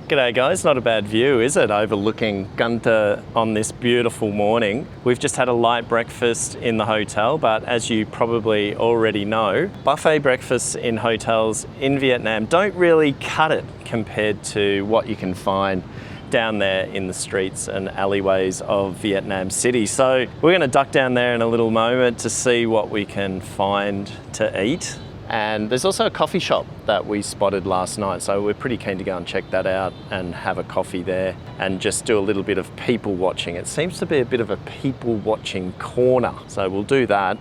G'day guys, not a bad view, is it? Overlooking Cần Thơ on this beautiful morning. We've just had a light breakfast in the hotel, but as you probably already know, buffet breakfasts in hotels in Vietnam don't really cut it compared to what you can find down there in the streets and alleyways of Vietnam City. So we're going to duck down there in a little moment to see what we can find to eat. And there's also a coffee shop that we spotted last night, so we're pretty keen to go and check that out and have a coffee there and just do a little bit of people watching. It seems to be a bit of a people watching corner, so we'll do that.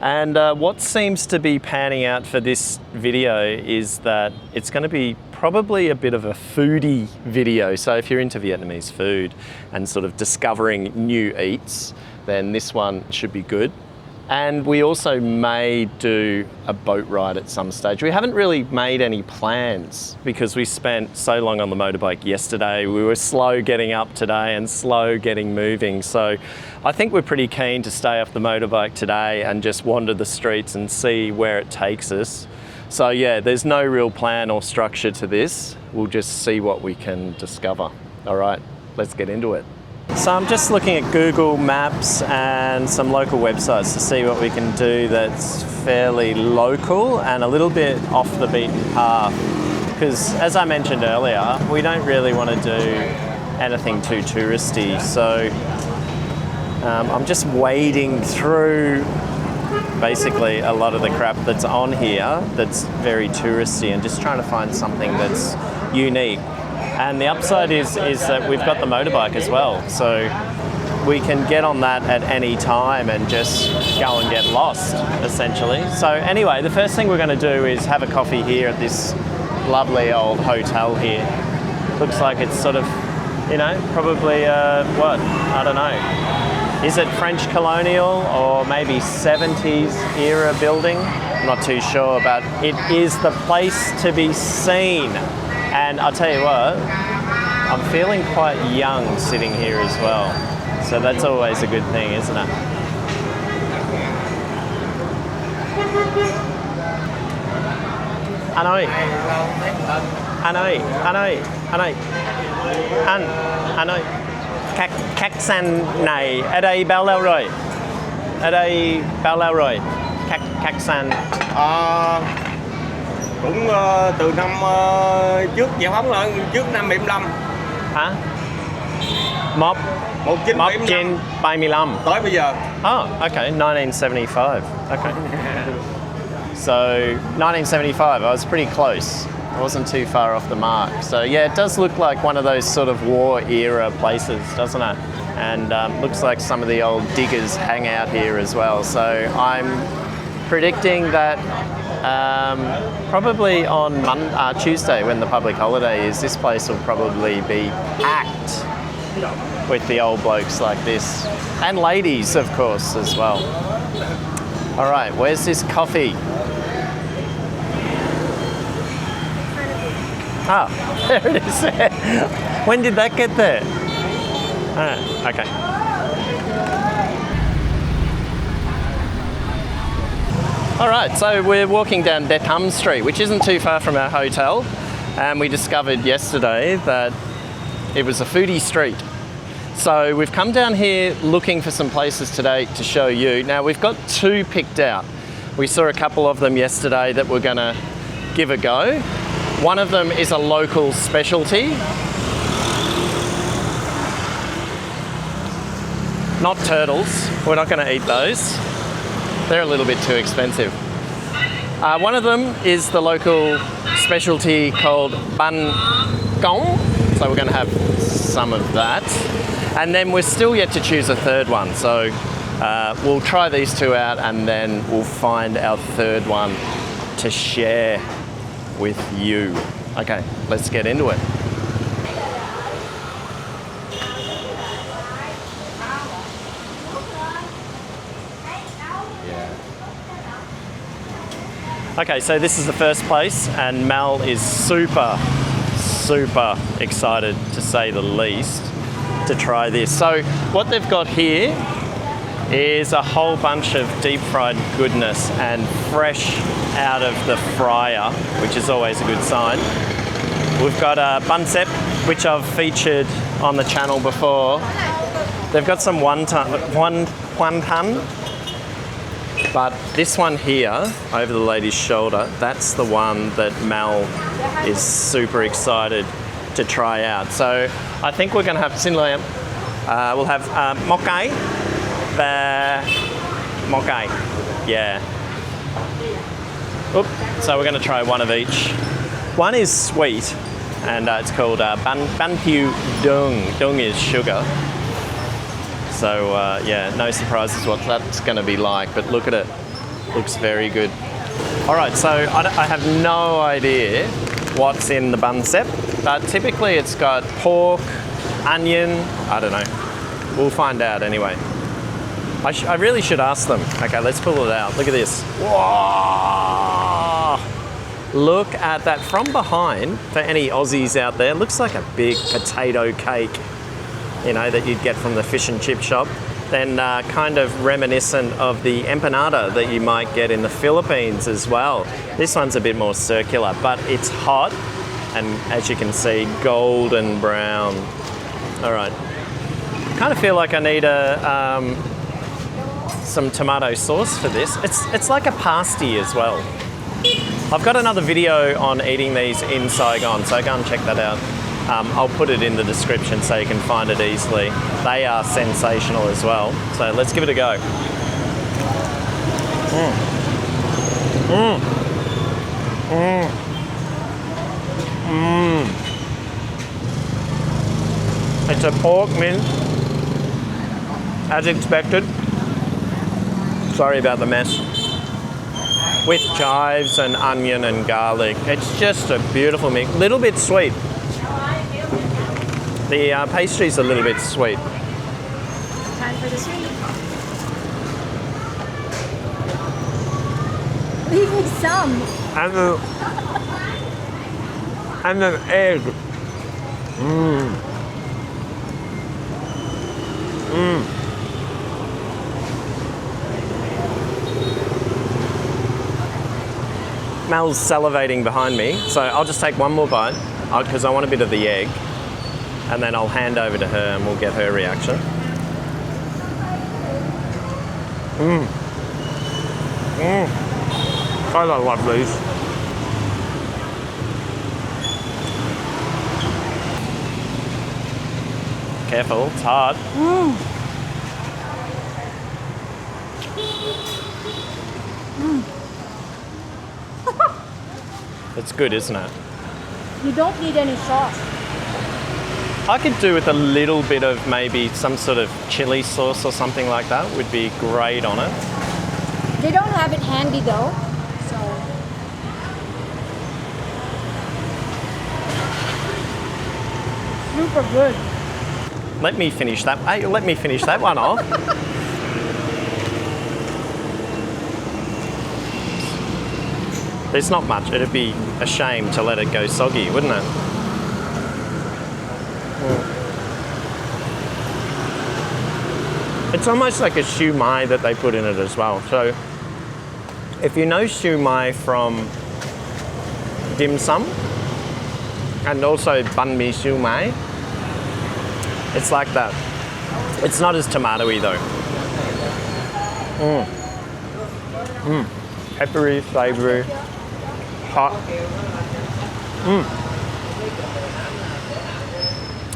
And what seems to be panning out for this video is that it's going to be probably a bit of a foodie video. So if you're into Vietnamese food and sort of discovering new eats, then this one should be good. And we also may do a boat ride at some stage. We haven't really made any plans because we spent so long on the motorbike yesterday. We were slow getting up today and slow getting moving. So I think we're pretty keen to stay off the motorbike today and just wander the streets and see where it takes us. So yeah, there's no real plan or structure to this. We'll just see what we can discover. All right, let's get into it. So I'm just looking at Google Maps and some local websites to see what we can do that's fairly local and a little bit off the beaten path. Because as I mentioned earlier, we don't really want to do anything too touristy. So I'm just wading through basically a lot of the crap that's on here that's very touristy and just trying to find something that's unique. And the upside is that we've got the motorbike as well, so we can get on that at any time and just go and get lost, essentially. So anyway, the first thing we're going to do is have a coffee here at this lovely old hotel here. Looks like it's sort of, you know, probably, what? I don't know. Is it French colonial or maybe 70s era building? I'm not too sure, but it is the place to be seen. And I'll tell you what, I'm feeling quite young sitting here as well. So that's always a good thing, isn't it? Anh ơi, khách sạn này ở đây bao lâu rồi? Ở đây bao lâu rồi? Khách sạn cũng từ năm trước giải phóng là trước năm 75. Hả? 1975 tới bây giờ. Oh, okay, 1975. Okay. So 1975, I was pretty close. I wasn't too far off the mark. So yeah, it does look like one of those sort of war era places, doesn't it? And looks like some of the old diggers hang out here as well. So I'm predicting that probably on Tuesday, when the public holiday is, this place will probably be packed with the old blokes like this. And ladies, of course, as well. All right, where's this coffee? Ah, there it is. When did that get there? Ah, okay. All right, so we're walking down Thám Street, which isn't too far from our hotel, and we discovered yesterday that it was a foodie street. So we've come down here looking for some places today to show you. Now we've got two picked out. We saw a couple of them yesterday that we're gonna give a go. One of them is a local specialty. Not turtles, we're not gonna eat those. They're a little bit too expensive. One of them is the local specialty called Bánh, Cống. So we're going to have some of that. And then we're still yet to choose a third one. So we'll try these two out and then we'll find our third one to share with you. Okay, let's get into it. Okay, so this is the first place and Mel is super excited, to say the least, to try this. So what they've got here is a whole bunch of deep fried goodness and fresh out of the fryer, which is always a good sign. We've got a bánh xếp, which I've featured on the channel before. They've got some wonton, but this one here, over the lady's shoulder, that's the one that Mel is super excited to try out. So I think we're going to have we'll have mokai, yeah. Oop. So we're going to try one of each. One is sweet, and it's called ban piu dung. Dung is sugar. So yeah, no surprises what that's going to be like, but look at it. Looks very good. All right, so I have no idea what's in the bun set, but typically it's got pork, onion, I don't know. We'll find out anyway. I really should ask them. Okay, let's pull it out. Look at this. Whoa! Look at that from behind. For any Aussies out there, looks like a big potato cake, you know, that you'd get from the fish and chip shop. Then kind of reminiscent of the empanada that you might get in the Philippines as well. This one's a bit more circular, but it's hot, and as you can see, golden brown. All right. Kind of feel like I need some tomato sauce for this. It's like a pasty as well. I've got another video on eating these in Saigon, so go and check that out. I'll put it in the description so you can find it easily. They are sensational as well. So let's give it a go. It's a pork mince, as expected. Sorry about the mess. With chives and onion and garlic. It's just a beautiful mix. Little bit sweet. The pastry's a little bit sweet. Time for the sweet. Leave me some. And an egg. Mel's salivating behind me, so I'll just take one more bite because I want a bit of the egg, and then I'll hand over to her and we'll get her reaction. I love these. Careful, it's hard. It's good, isn't it? You don't need any sauce. I could do with a little bit of maybe some sort of chili sauce or something like that. Would be great on it. They don't have it handy though, so. Super good. Let me finish that. Hey, let me finish that one off. There's not much. It'd be a shame to let it go soggy, wouldn't it? It's almost like a siu mai that they put in it as well. So if you know siu mai from dim sum and also banh mi siu mai, it's like that. It's not as tomatoey though. Peppery, savoury, hot.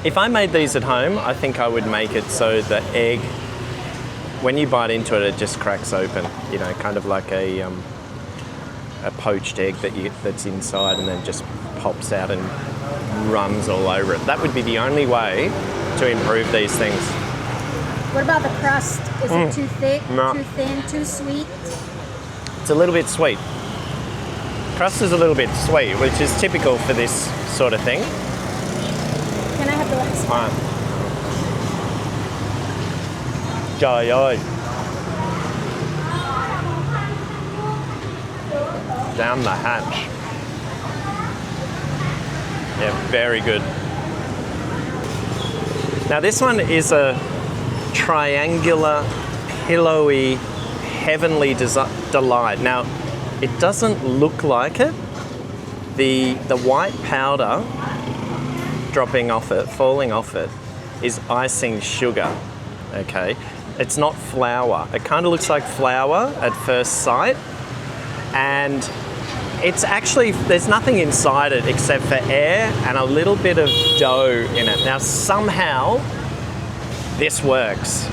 If I made these at home, I think I would make it so the egg, when you bite into it, it just cracks open. You know, kind of like a poached egg that's inside and then just pops out and runs all over it. That would be the only way to improve these things. What about the crust? Is it too thick, No. too thin, too sweet? It's a little bit sweet. Crust is a little bit sweet, which is typical for this sort of thing. Can I have the last one? Right. Trời ơi. Down the hatch. Yeah, very good. Now this one is a triangular, pillowy, heavenly delight. Now, it doesn't look like it. The white powder dropping off it, falling off it, is icing sugar, okay? It's not flour. It kind of looks like flour at first sight, and it's actually, there's nothing inside it except for air and a little bit of dough in it. Now, somehow, this works.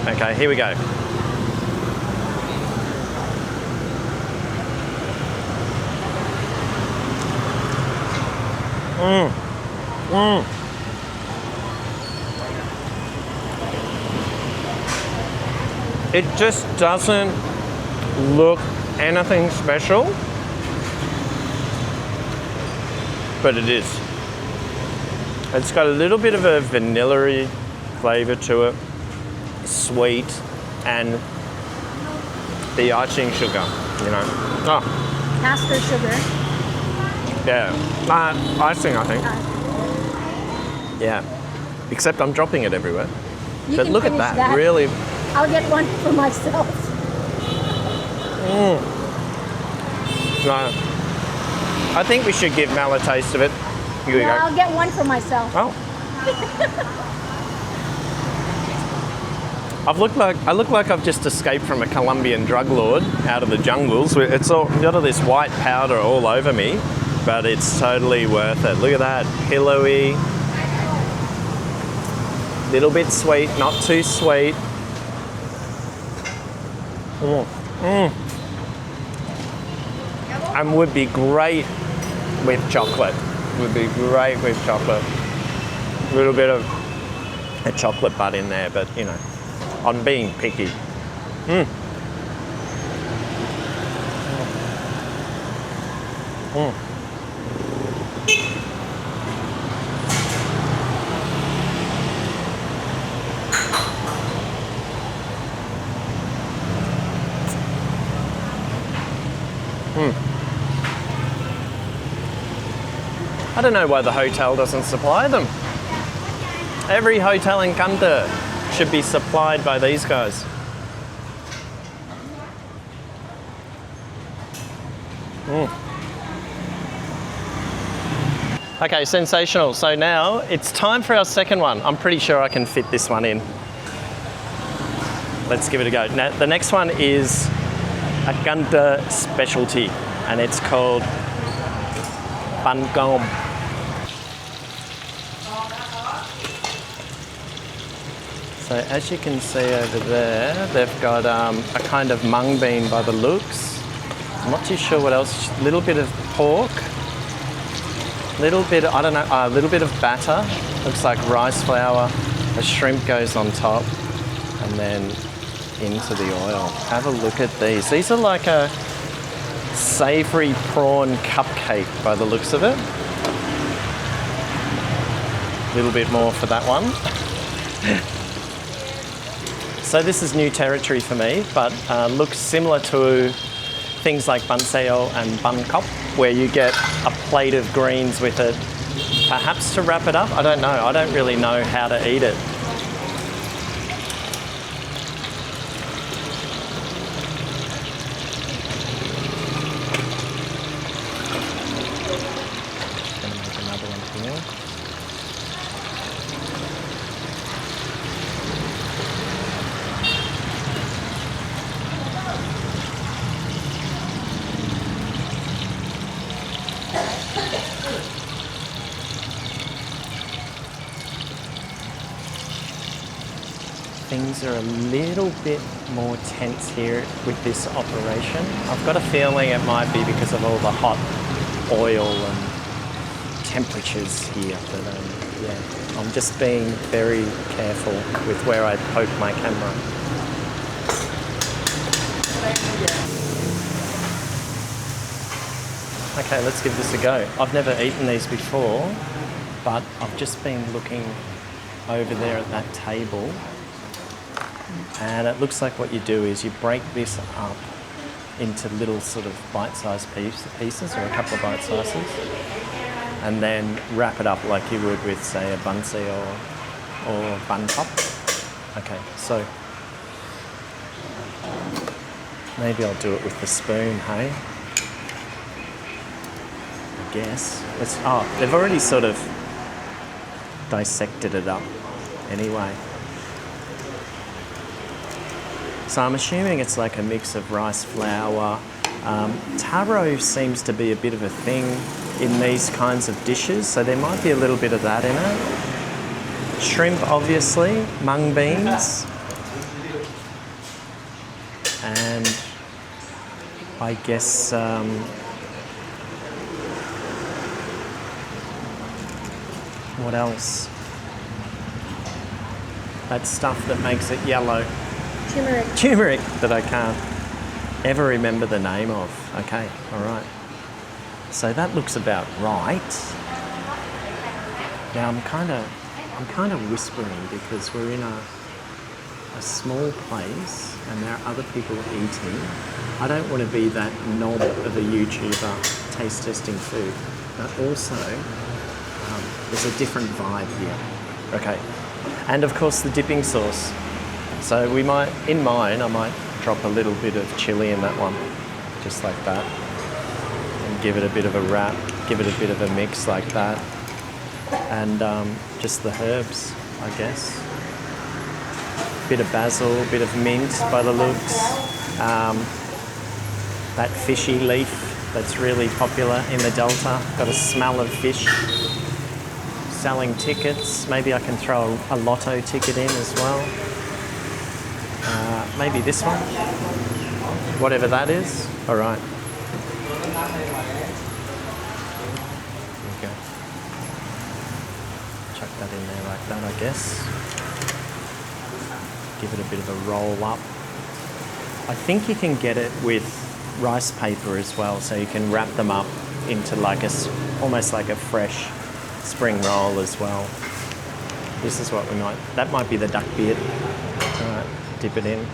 Okay, here we go. It just doesn't look anything special, but it is. It's got a little bit of a vanilla-y flavour to it, sweet, and the icing sugar, you know. Oh, Caster sugar. yeah. Icing, I think. Yeah. Except I'm dropping it everywhere. You But can look at finish that, really. I'll get one for myself. No. I think we should give Mel a taste of it. Here we No, go. I'll get one for myself. Oh. I look like I've just escaped from a Colombian drug lord out of the jungles. It's all got all this white powder all over me, but it's totally worth it. Look at that, pillowy, little bit sweet, not too sweet. And would be great with chocolate. Would be great with chocolate. A little bit of a chocolate butt in there, but you know, I'm being picky. I don't know why the hotel doesn't supply them. Every hotel in Cần Thơ should be supplied by these guys. Okay, sensational. So now it's time for our second one. I'm pretty sure I can fit this one in. Let's give it a go. Now, the next one is a Cần Thơ specialty, and it's called Bánh. So as you can see over there, they've got a kind of mung bean by the looks. I'm not too sure what else. A little bit of pork, little bit, I don't know, a little bit of batter. Looks like rice flour. A shrimp goes on top, and then into the oil. Have a look at these. These are like a savoury prawn cupcake by the looks of it. A little bit more for that one. So this is new territory for me, but looks similar to things like Batêsô and Bánh, where you get a plate of greens with it, perhaps to wrap it up. I don't know. I don't really know how to eat it. Gonna make another one here. Things are a little bit more tense here with this operation. I've got a feeling it might be because of all the hot oil and temperatures here, but yeah, I'm just being very careful with where I poke my camera. Okay, let's give this a go. I've never eaten these before, but I've just been looking over there at that table. And it looks like what you do is you break this up into little sort of bite-sized pieces, or a couple of bite sizes, and then wrap it up like you would with, say, a Batêsô or Bánh. Okay, so maybe I'll do it with the spoon, hey? I guess. They've already sort of dissected it up anyway. So I'm assuming it's like a mix of rice flour. Taro seems to be a bit of a thing in these kinds of dishes, so there might be a little bit of that in it. Shrimp, obviously, mung beans, and I guess what else? That stuff that makes it yellow. Turmeric. Turmeric that I can't ever remember the name of. Okay, all right. So that looks about right. Now I'm kind of whispering because we're in a small place and there are other people eating. I don't want to be that knob of a YouTuber taste testing food, but also there's a different vibe here. Okay, and of course the dipping sauce. So we might, in mine, I might drop a little bit of chili in that one, just like that, and give it a bit of a wrap, give it a bit of a mix like that, and just the herbs, I guess. Bit of basil, bit of mint by the looks. That fishy leaf that's really popular in the Delta, got a smell of fish. Selling tickets, maybe I can throw a lotto ticket in as well. Maybe this one, whatever that is. All right. There we go. Chuck that in there like that, I guess. Give it a bit of a roll up. I think you can get it with rice paper as well, so you can wrap them up into like almost like a fresh spring roll as well. This is what we might, that might be the duck beard. All right, dip it in.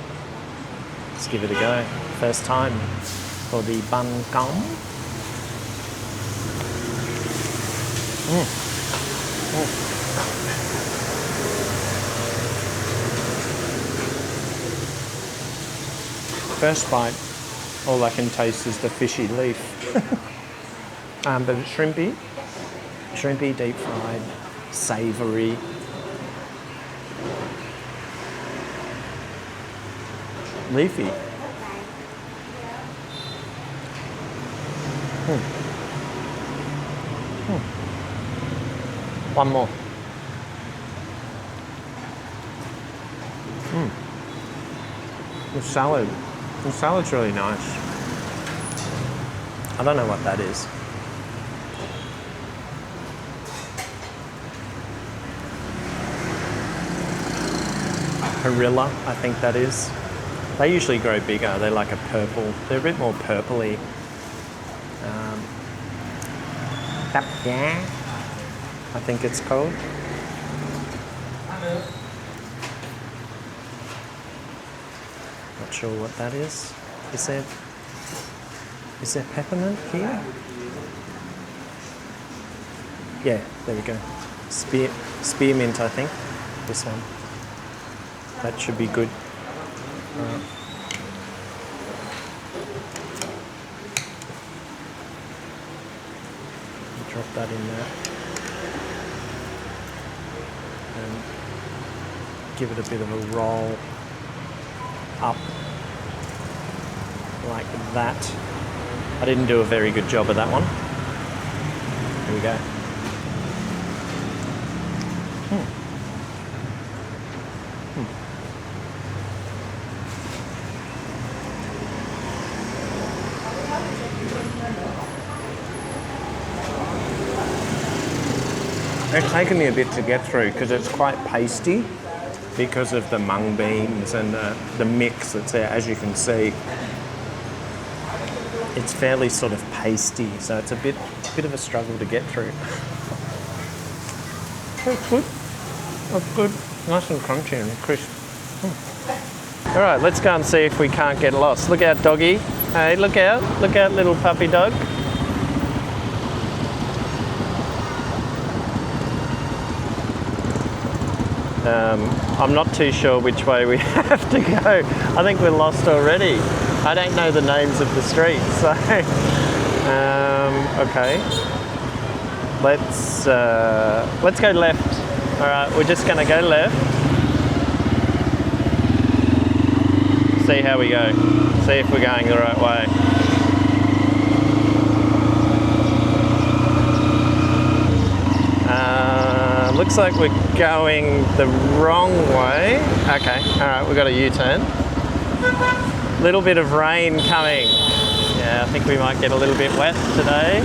Let's give it a go. First time for the bun Cống. First bite, all I can taste is the fishy leaf. But it's shrimpy, deep fried, savoury. Leafy. One more. The salad. The salad's really nice. I don't know what that is. Perilla, I think that is. They usually grow bigger. They're like a purple. They're a bit more purpley. Cupcake, I think it's called. Not sure what that is. Is there peppermint here? Yeah, there we go. Spearmint, I think. This one. That should be good. Drop that in there. And give it a bit of a roll up like that. I didn't do a very good job of that one. Here we go. It's taken me a bit to get through because it's quite pasty because of the mung beans and the mix that's there, as you can see. It's fairly sort of pasty, so it's a bit of a struggle to get through. That's good. That's good. Nice and crunchy and crisp. All right, let's go and see if we can't get lost. Look out, doggy. Hey, look out. Look out, little puppy dog. I'm not too sure which way we have to go. I think we're lost already. I don't know the names of the streets, so okay. Let's go left All right, we're just gonna go left. See how we go. See if we're going the right way. Looks like we're going the wrong way. Okay, all right, we've got a U-turn. Little bit of rain coming. Yeah, I think we might get a little bit wet today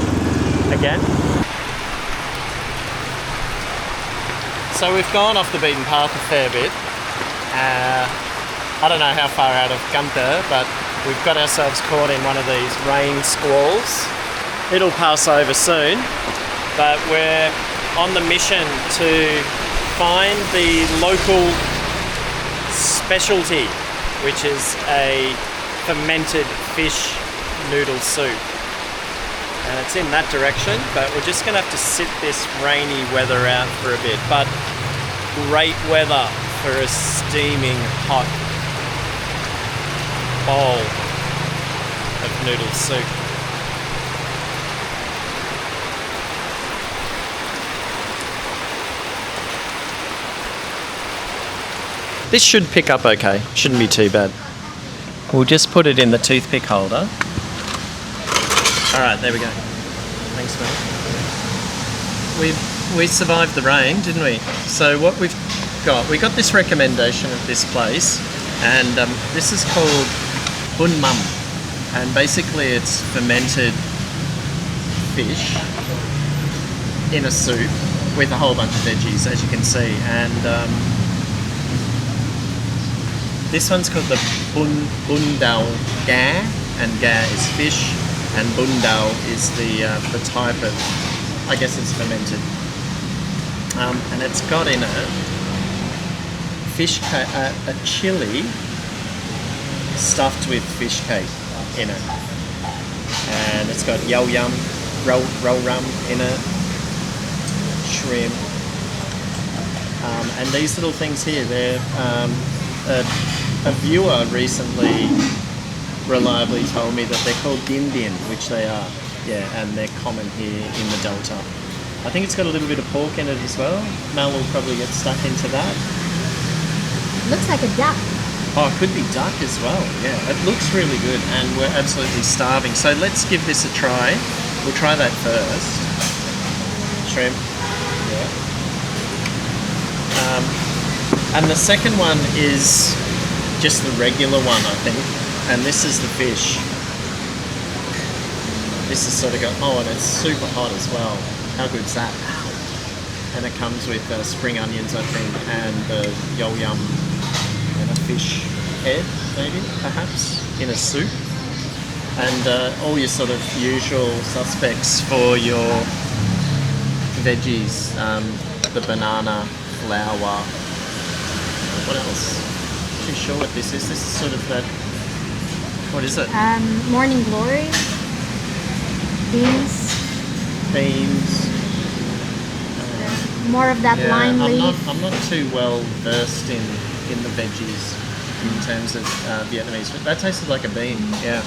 again. So we've gone off the beaten path a fair bit. I don't know how far out of Cần Thơ, but we've got ourselves caught in one of these rain squalls. It'll pass over soon, but we're on the mission to find the local specialty, which is a fermented fish noodle soup. And it's in that direction, but we're just gonna have to sit this rainy weather out for a bit. But great weather for a steaming hot bowl of noodle soup. This should pick up okay, shouldn't be too bad. We'll just put it in the toothpick holder. All right, there we go. Thanks, mate. We survived the rain, didn't we? So what we got this recommendation of this place, and this is called Bun Mum, and basically it's fermented fish in a soup with a whole bunch of veggies, as you can see, and this one's called the Bundao Ga, and Ga is fish, and Bundao is the type of, I guess it's fermented. And it's got in it fish a chili stuffed with fish cake in it. And it's got yao yum, roll rum in it, shrimp. And these little things here, they're a viewer recently reliably told me that they're called din din, which they are, yeah, and they're common here in the Delta. I think it's got a little bit of pork in it as well. Mel will probably get stuck into that. Looks like a duck. Oh, it could be duck as well, yeah. It looks really good, and we're absolutely starving. So let's give this a try. We'll try that first. Shrimp, yeah. And the second one is just the regular one, I think. And this is the fish. This has sort of got, oh, and it's super hot as well. How good's that? And it comes with spring onions, I think, and the yo yum and a fish head, maybe, perhaps, in a soup. And all your sort of usual suspects for your veggies. The banana, flour. What else? Not too sure what this is. This is sort of that. What is it? Morning glory. Beans. More of that lime leaf. I'm not too well versed in the veggies in terms of Vietnamese. But that tasted like a bean. Yeah,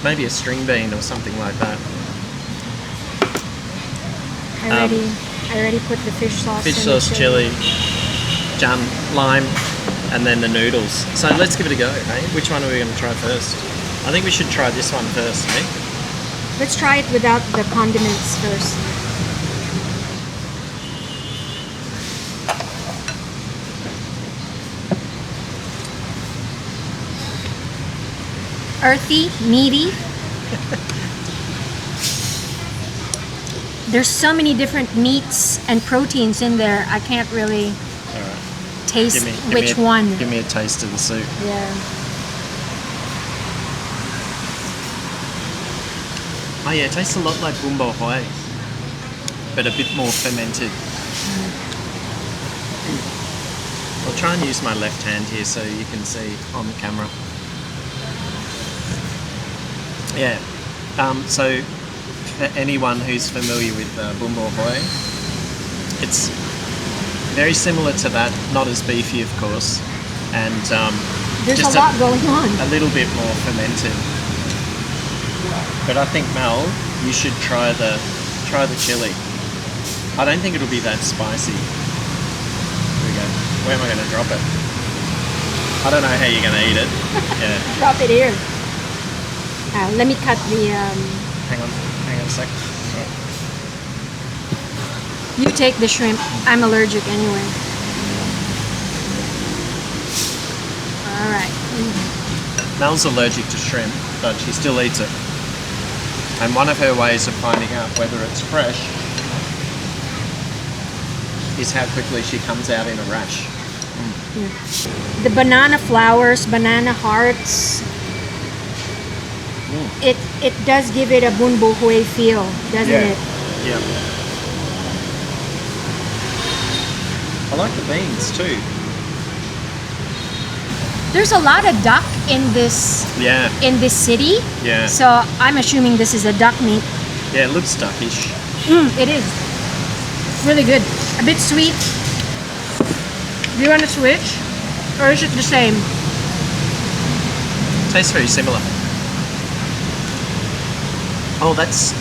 maybe a string bean or something like that. I already put the fish sauce. Fish sauce, chili, jam, lime, and then the noodles. So let's give it a go, hey? Which one are we going to try first? I think we should try this one first, hey? Let's try it without the condiments first. Earthy, meaty. There's so many different meats and proteins in there. I can't really taste which one. Give me a taste of the soup. Yeah. Oh yeah, it tastes a lot like bún bò Huế, but a bit more fermented. I'll try and use my left hand here so you can see on the camera. Yeah, so for anyone who's familiar with bún bò Huế, it's very similar to that, not as beefy of course, and there's just a lot going on. A little bit more fermented. But I think Mel, you should try the chili. I don't think it'll be that spicy. Where am I going to drop it? I don't know how you're going to eat it. Yeah. Drop it here. Let me cut the... Hang on a sec. You take the shrimp. I'm allergic anyway. All right. Mel's allergic to shrimp, but she still eats it. And one of her ways of finding out whether it's fresh is how quickly she comes out in a rash. The banana flowers, banana hearts. It does give it a bun bo hui feel, doesn't it? Yeah. I like the beans too. There's a lot of duck in this city. Yeah. So I'm assuming this is a duck meat. Yeah, it looks duckish. It is. Really good. A bit sweet. Do you want to switch? Or is it the same? Tastes very similar. Oh, that's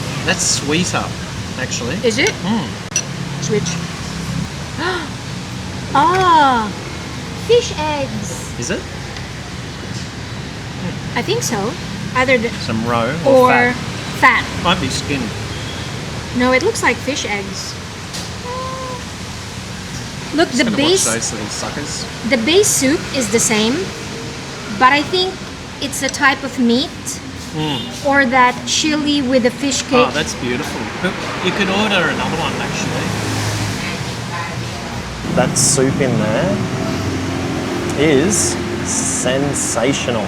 sweeter, actually. Is it? Switch. Ah, fish eggs. Is it? I think so. Either Some roe or fat. Might be skin. No, it looks like fish eggs. Look, Just gonna watch those little suckers. The base soup is the same, but I think it's a type of meat or that chili with a fish cake. Oh, that's beautiful. You could order another one, actually. That soup in there is sensational.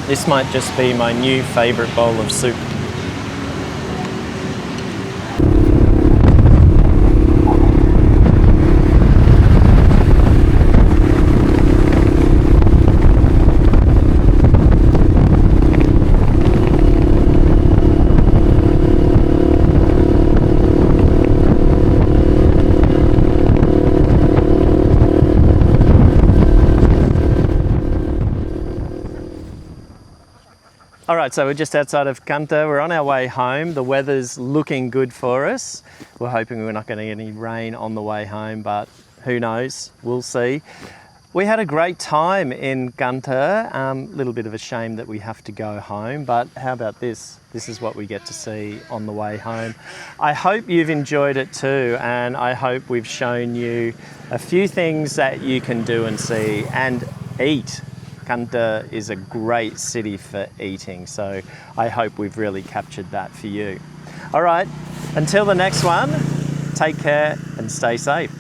This might just be my new favourite bowl of soup. All right, so we're just outside of Cần Thơ. We're on our way home. The weather's looking good for us. We're hoping we're not going to get any rain on the way home, but who knows? We'll see. We had a great time in Cần Thơ. Little bit of a shame that we have to go home, but how about this? This is what we get to see on the way home. I hope you've enjoyed it too, and I hope we've shown you a few things that you can do and see and eat. Cần Thơ is a great city for eating, so I hope we've really captured that for you. All right, until the next one, take care and stay safe.